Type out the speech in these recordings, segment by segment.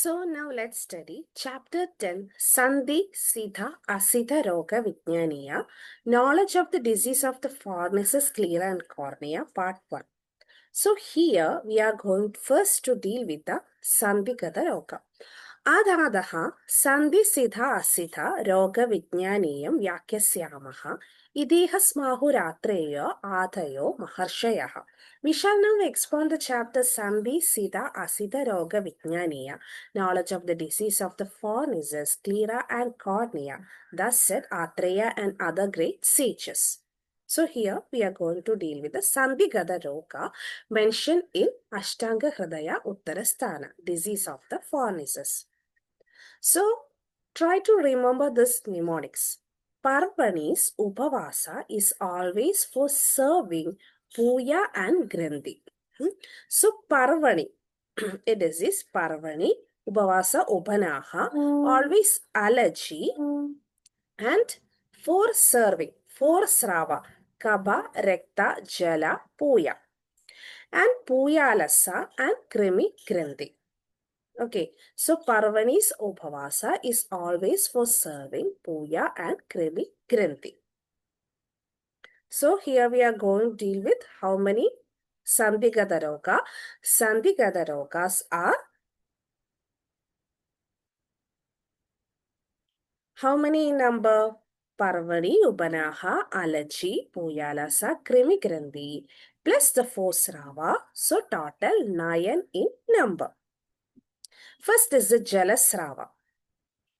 So now let's study chapter 10, Sandhi, Siddha, Asiddha Roga Vijnaniya, Knowledge of the Disease of the Pharynx, Sclera and Cornea, part 1. So here we are going first to deal with the Sandhigata Roga. Adadaha Sandhi Siddha Asiddha Roga Vijnaniyam Vyakhyasyamaha Idehasmahu Ratreyo Adhayo Maharshayaha. We shall now expound the chapter Sandhi Siddha Asiddha Roga Vijnaniya, knowledge of the disease of the pharynx, sclera and cornea, thus said Atreya and other great sages. So here we are going to deal with the Sandhigata Roga mentioned in Ashtanga Hṛdaya Uttaratantra, disease of the pharynx. So try to remember this mnemonics. Parvani's Upavasa is always for serving Puya and Grandhi. So Parvani, it is Parvani, Upavasa Upanaha, always allergy and for serving, for Srava, Kaba, Rekta, Jala, Puya and Puyalasa and Krimi Grandhi. Okay, so Parvani's Upavasa is always for serving Puya and Krimi Grandhi. So here we are going to deal with how many Sandhigata Roga. Sandhigata Rogas are how many in number? Parvani, Ubanaha, Allergy, Puyalasa, Krimi Grandhi plus the 4 Srava. So total 9 in number. First is the Jalasrava.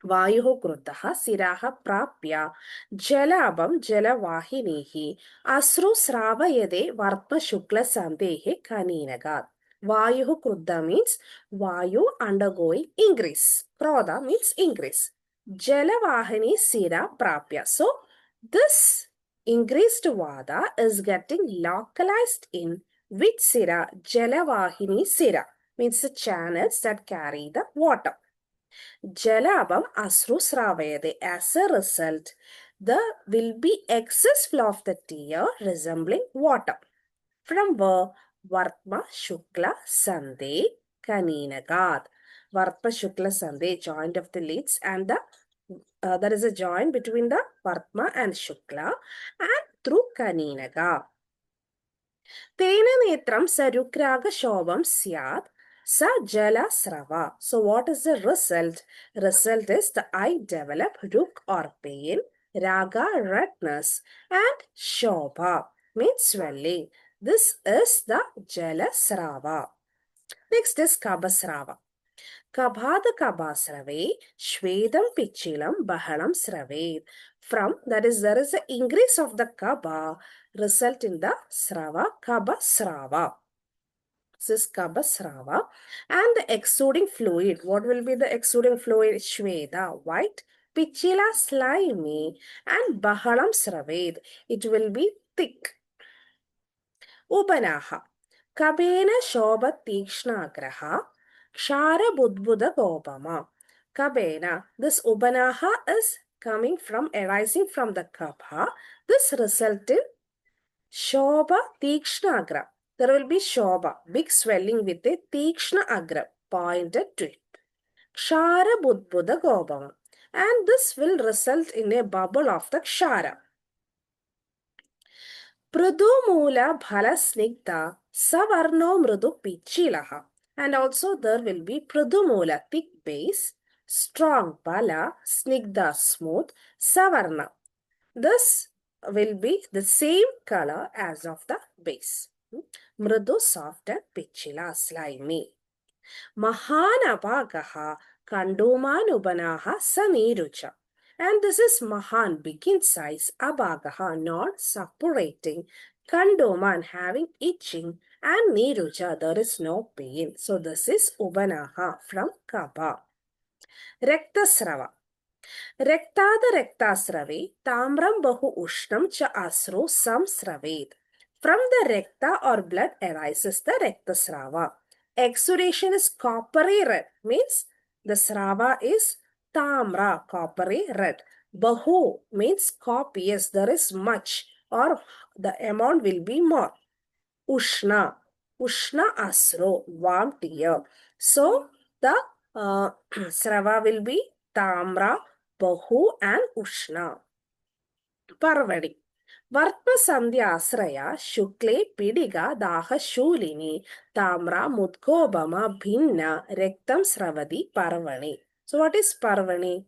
Vayuh Kruddha Siraha Prapya Jalabam Jalavahinihi Asru Sravayade Vartma Shukla Sandhehe Kaninagat. Vayuh Kruddha means Vayu undergoing increase. Krodha means increase. Jalavahini Sira Prapya. So this increased Vada is getting localized in which Sira? Jalavahini Sira means the channels that carry the water. Jalabam Asrusravayade. As a result, there will be excess flow of the tear resembling water. From where? Vartma Shukla Sandhe Kaninagat. Vartma Shukla Sandhe, joint of the lids, and there is a joint between the Vartma and Shukla and through Kaninaga. Tena Netram Sarukraga Shobam Syat Sa Jala Srava. So what is the result? Result is the eye develop ruk or pain, raga redness and shobha means swelling. This is the Jala Srava. Next is Kabasrava. Kabhada Kabasrave, Shvedam Pichilam Bahalam Srave. From that is there is an increase of the Kaba, result in the Srava, Kabasrava. This is Kabasrava. And the exuding fluid. What will be the exuding fluid? Shveda, white. Pichila, slimy. And Bahalam Sraved. It will be thick. Ubanaha. Kabena Shoba Tikshnagraha. Kshara Budbuda Gopama. Kabena. This Ubanaha is coming from, arising from the Kabha. This result in Shobha Tikshnagra. There will be Shobha, big swelling with a Tikshna Agra pointed to it. Kshara Budbuda Gopama. And this will result in a bubble of the Kshara. Prudumula Bhala Snigdha Savarno Mrudu Pichilaha. And also there will be Prudumula, thick base, strong Bala, Snigdha, smooth, Savarna. This will be the same color as of the base. Mrudu, soft and Pichila, slimy. Mahanapagaha Kandumanubanaha Samirucha. And this is Mahan, big in size, Abagaha, not suppurating, Kandoman, having itching, and Niruja, there is no pain. So this is Ubanaha from Kaba. Rektasrava. Rektada Rektasrave, Tamram Bahu Ushnam Cha Asro Samsraved. From the Rekta or blood arises the Rektasrava. Exudation is coppery red, means the Srava is Tamra, coppery red. Bahu means copious, there is much or the amount will be more. Ushna, Ushna Asro, warm tear. So the Srava will be Tamra, Bahu and Ushna. Parvadi. Vartma Sandhya Asraya, Shukle, Pidiga, Daha Shulini, Tamra, Mudgobama, Bhinna, Rektam Sravadi, Parvani. So what is Parvani?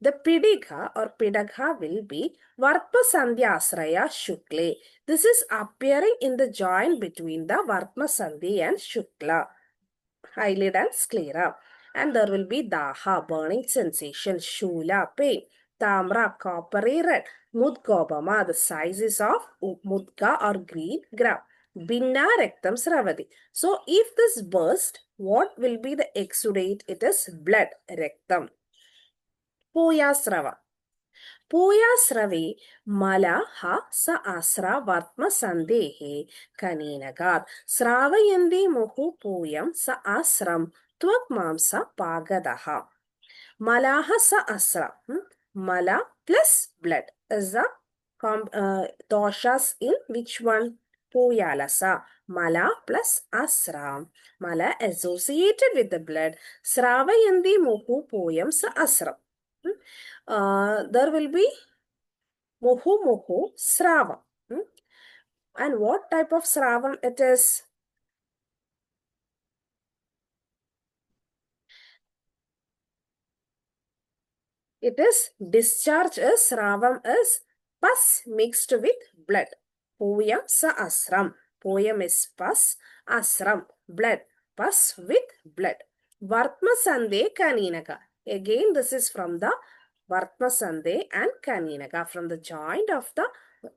The Pidiga or Pidagha will be Vartma Sandhya Asraya, Shukle. This is appearing in the joint between the Vartma Sandhi and Shukla, eyelid and sclera. And there will be Daha, burning sensation, Shula, pain, Tamra, coppery red, Mudgobama, the sizes of Mudga or green gram, Binna, rectum, Sravadi. So if this burst, what will be the exudate? It is blood, rectum. Puyasrava. Puyasrave mala ha sa asra vatma sandehe kaninagat sravayandi muhu puyam sa asram tvakmamsa pagadaha. Malaha sa asra. Mala plus blood is the doshas in which one? Puyalasa. Mala plus asra. Mala associated with the blood. Sravayandi muhu puyam sa asram. There will be muhu sravam. And what type of sravam it is? It is discharge is sravam is pus mixed with blood. Puyam sa asram. Puyam is pus, asram blood. Pus with blood. Vartma sande kaninaka. Again, this is from the Vartma Sandhe and Kaninaka, from the joint of the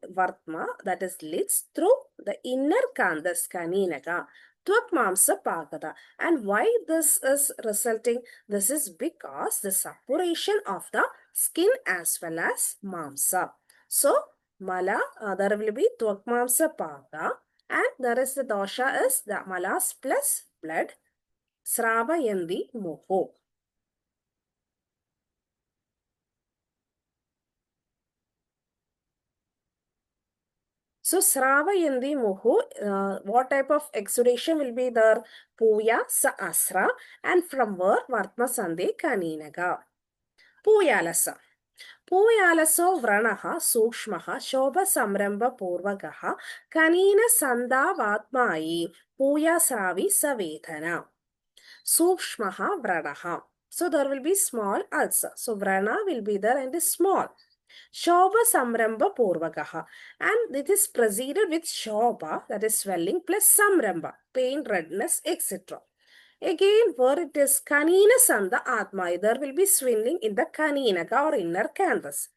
Vartma, that is lids, through the inner Kandhas Kaninaka, Tvakmamsa Pagada. And why this is resulting? This is because the suppuration of the skin as well as Mamsa. So, Mala, there will be Tvakmamsa Paga, and there is the dosha is the Malas plus blood, Sravayandi Moho. So, Sravayandi Muhu, what type of exudation will be there? Puya sa asra, and from where? Vartma Sandhe Kaninaga. Puyalasa. Puyalaso vranaha sukshmaha shobha samramba purvagaha kanina sandavatmai puya sravi savedana. Sukshmaha vranaha. So, there will be small ulcer. So, vrana will be there and is small. Shobha Samramba Purvagaha. And it is preceded with Shobha, that is swelling, plus Samramba, pain, redness, etc. Again, where it is Kanina Sanda Atma, there will be swelling in the Kaninaka or inner canvas.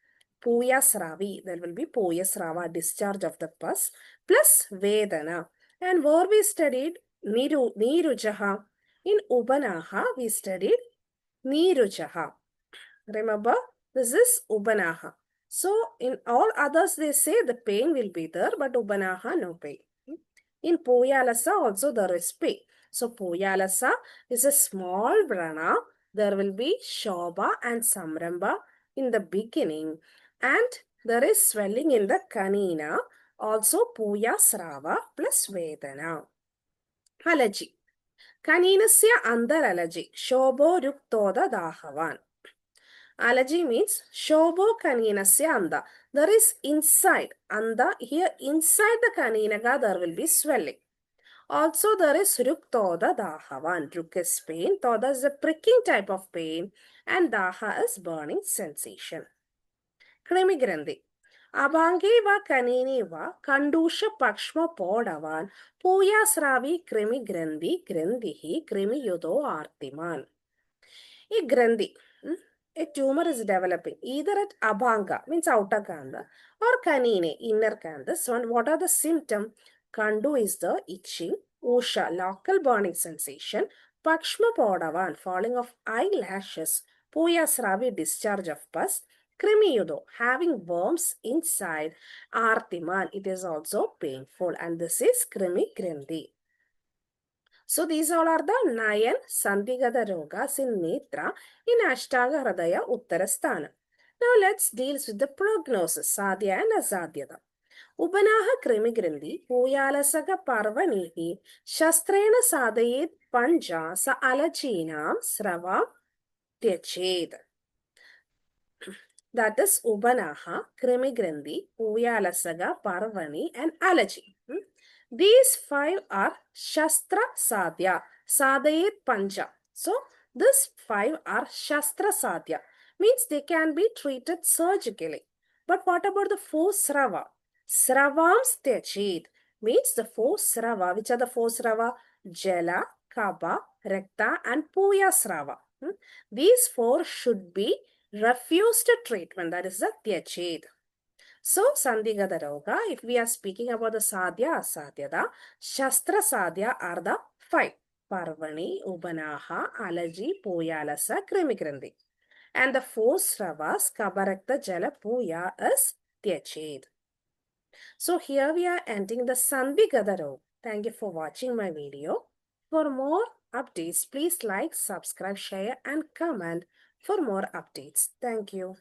Puya Sravi, there will be Puya Srava, discharge of the pus, plus Vedana. And where we studied Nirujaha. In Ubanaha, we studied Nirujaha. Remember, this is Ubanaha. So, in all others, they say the pain will be there, but Ubanaha, no pain. In Puyalasa, also there is pain. So, Puyalasa is a small vrana. There will be Shobha and Samramba in the beginning. And there is swelling in the Kanina. Also, Puya Srava plus Vedana. Allergy. Kaninasya andar allergy. Shobho ruktoda dahavan. Allergy means Shobho Kaninasya Anda. There is inside Anda. Here inside the Kaninaga there will be swelling. Also there is Ruktoda Dahavan. Ruk is pain. Toda is a pricking type of pain. And Daha is burning sensation. Krimigrandi. Abhange va kanini va kandusha pakshma podavan puya sravi krimigrandi grandihi krimiyudo artiman. A grandi, a tumor is developing either at abhanga, means outer kanda, or kanine, inner kanda. So, what are the symptoms? Kandu is the itching, usha, local burning sensation, pakshma podavan, falling of eyelashes, puyasravi, discharge of pus, krimiyudo, having worms inside, artiman, it is also painful, and this is krimi grandi. So these all are the 9 Sandhigata Rogas in Netra in Aṣṭāṅga Hṛdaya Uttaratantra. Now let's deal with the prognosis, Sadhya and Asadhyata. Upanaha krimigrandi Puyalasaka Parvanihi Shastrena Sadayet Panja Sa Alachinam Srava Tyached. That is Ubanaha, Krimigrandi, Puyalasaga, Parvani, and Alaji. These five are Shastra Sadhya, Sadhayet Panja. So, these five are Shastra Sadhya, means they can be treated surgically. But what about the four Srava? Sravam Tyached means the four Srava. Which are the four Srava? Jala, Kaba, Rekta, and Puya Srava. These four should be refused treatment, that is the Tyached. So, Sandhigata Roga, if we are speaking about the Sadhya, Asadhyada, Shastra Sadhya are the five. Parvani, Ubanaha, Alaji, Puyalasa, Krimigrandi. And the four Sravas, Kabarakta, Jala, Puya is Tyached. So, here we are ending the Sandhigata Roga. Thank you for watching my video. For more updates, please like, subscribe, share and comment for more updates. Thank you.